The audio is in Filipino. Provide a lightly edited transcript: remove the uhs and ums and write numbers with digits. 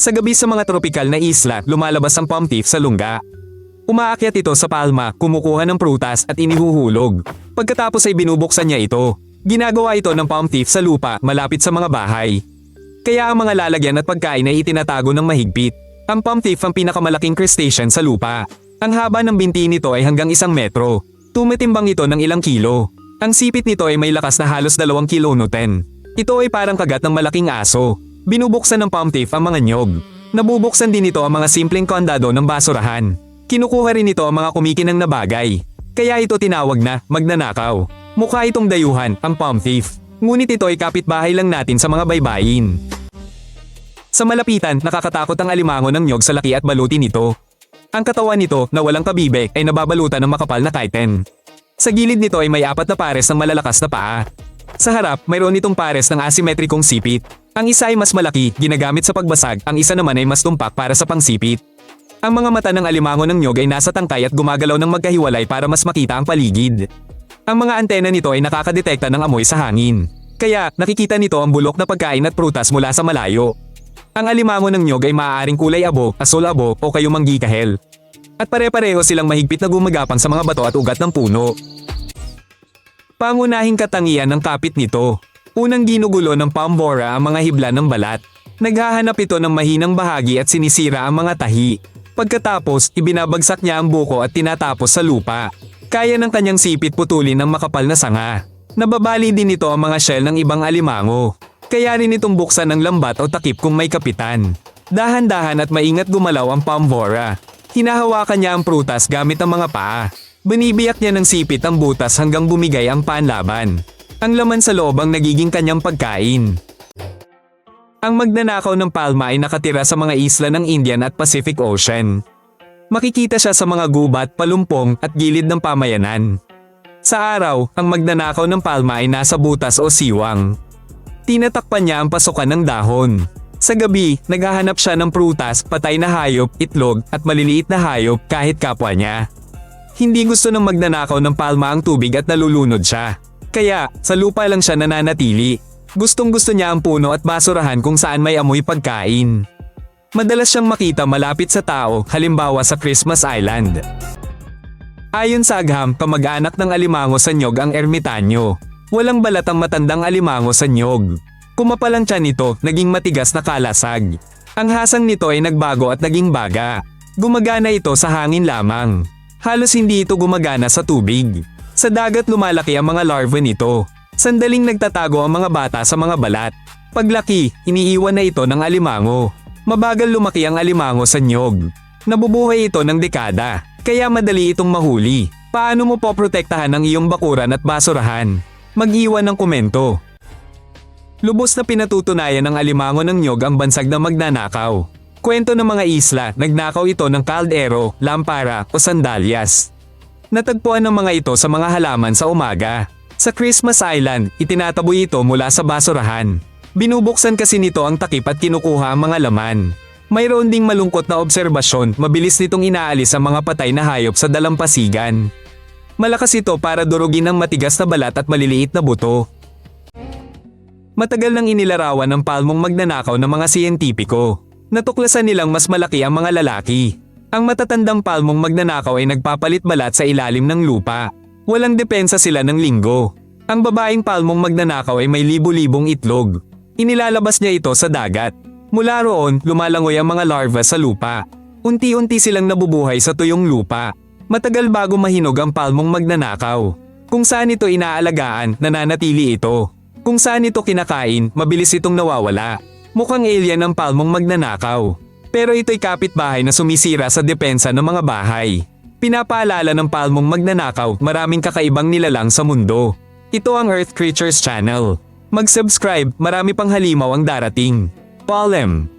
Sa gabi sa mga tropikal na isla, lumalabas ang palm thief sa lungga. Umaakyat ito sa palma, kumukuha ng prutas at inihuhulog. Pagkatapos ay binubuksan niya ito. Ginagawa ito ng palm thief sa lupa malapit sa mga bahay. Kaya ang mga lalagyan at pagkain ay itinatago ng mahigpit. Ang palm thief ang pinakamalaking crustacean sa lupa. Ang haba ng binti nito ay hanggang 1 metro. Tumitimbang ito ng ilang kilo. Ang sipit nito ay may lakas na halos 2 kilonewton. Ito ay parang kagat ng malaking aso. Binubuksan ng palm thief ang mga nyog. Nabubuksan din ito ang mga simpleng kandado ng basurahan. Kinukuha rin ito ang mga kumikinang na bagay. Kaya ito tinawag na magnanakaw. Mukha itong dayuhan, ang palm thief. Ngunit ito ay kapitbahay lang natin sa mga baybayin. Sa malapitan, nakakatakot ang alimango ng nyog sa laki at baluti nito. Ang katawan nito na walang kabibig ay nababalutan ng makapal na chitin. Sa gilid nito ay may 4 na pares ng malalakas na paa. Sa harap, mayroon itong pares ng asimetrikong sipit. Ang isa ay mas malaki, ginagamit sa pagbasag, ang isa naman ay mas tumpak para sa pangsipit. Ang mga mata ng alimango ng nyog ay nasa tangkay at gumagalaw ng magkahiwalay para mas makita ang paligid. Ang mga antena nito ay nakakadetekta ng amoy sa hangin. Kaya, nakikita nito ang bulok na pagkain at prutas mula sa malayo. Ang alimango ng nyog ay maaaring kulay abo, asul-abo o kayumang gikahel. At pare-pareho silang mahigpit na gumagapang sa mga bato at ugat ng puno. Pangunahing katangian ng kapit nito. Unang ginugulo ng palm borer ang mga hibla ng balat. Naghahanap ito ng mahinang bahagi at sinisira ang mga tahi. Pagkatapos, ibinabagsak niya ang buko at tinatapos sa lupa. Kaya ng kanyang sipit putulin ng makapal na sanga. Nababali din ito ang mga shell ng ibang alimango. Kaya rin itong buksan ng lambat o takip kung may kapitan. Dahan-dahan at maingat gumalaw ang palm borer. Hinahawakan niya ang prutas gamit ang mga paa. Binibiyak niya ng sipit ang butas hanggang bumigay ang panlaban. Ang laman sa loob ang nagiging kanyang pagkain. Ang magnanakaw ng palma ay nakatira sa mga isla ng Indian at Pacific Ocean. Makikita siya sa mga gubat, palumpong at gilid ng pamayanan. Sa araw, ang magnanakaw ng palma ay nasa butas o siwang. Tinatakpan niya ang pasukan ng dahon. Sa gabi, naghahanap siya ng prutas, patay na hayop, itlog at maliliit na hayop kahit kapwa niya. Hindi gusto ng magnanakaw ng palma ang tubig at nalulunod siya. Kaya, sa lupa lang siya nananatili. Gustong-gusto niya ang puno at basurahan kung saan may amoy pagkain. Madalas siyang makita malapit sa tao, halimbawa sa Christmas Island. Ayon sa agham, kamag-anak ng alimango sa nyog ang ermitanyo. Walang balat ang matandang alimango sa nyog. Kumapal ang tiyan nito, naging matigas na kalasag. Ang hasang nito ay nagbago at naging baga. Gumagana ito sa hangin lamang. Halos hindi ito gumagana sa tubig. Sa dagat lumalaki ang mga larvae nito. Sandaling nagtatago ang mga bata sa mga balat. Paglaki, iniiwan na ito ng alimango. Mabagal lumaki ang alimango sa nyog. Nabubuhay ito ng dekada, kaya madali itong mahuli. Paano mo poprotektahan ang iyong bakuran at basurahan? Mag-iwan ng komento. Lubos na pinatutunayan ng alimango ng nyog ang bansag na magnanakaw. Kwento ng mga isla, nagnakaw ito ng kaldero, lampara o sandalyas. Natagpuan ng mga ito sa mga halaman sa umaga. Sa Christmas Island, itinataboy ito mula sa basurahan. Binubuksan kasi nito ang takip at kinukuha ang mga laman. Mayroon ding malungkot na obserbasyon, mabilis nitong inaalis ang mga patay na hayop sa dalampasigan. Malakas ito para durugin ang matigas na balat at maliliit na buto. Matagal nang inilarawan ng palmong magnanakaw ng mga siyentipiko. Natuklasan nilang mas malaki ang mga lalaki. Ang matatandang palmong magnanakaw ay nagpapalit balat sa ilalim ng lupa. Walang depensa sila ng linggo. Ang babaeng palmong magnanakaw ay may libu-libong itlog. Inilalabas niya ito sa dagat. Mula roon, lumalangoy ang mga larva sa lupa. Unti-unti silang nabubuhay sa tuyong lupa. Matagal bago mahinog ang palmong magnanakaw. Kung saan ito inaalagaan, nananatili ito. Kung saan ito kinakain, mabilis itong nawawala. Mukhang alien ang palmong magnanakaw. Pero ito'y kapitbahay na sumisira sa depensa ng mga bahay. Pinapaalala ng palmong magnanakaw, maraming kakaibang nilalang sa mundo. Ito ang Earth Creatures Channel. Mag-subscribe, marami pang halimaw ang darating. Paalam!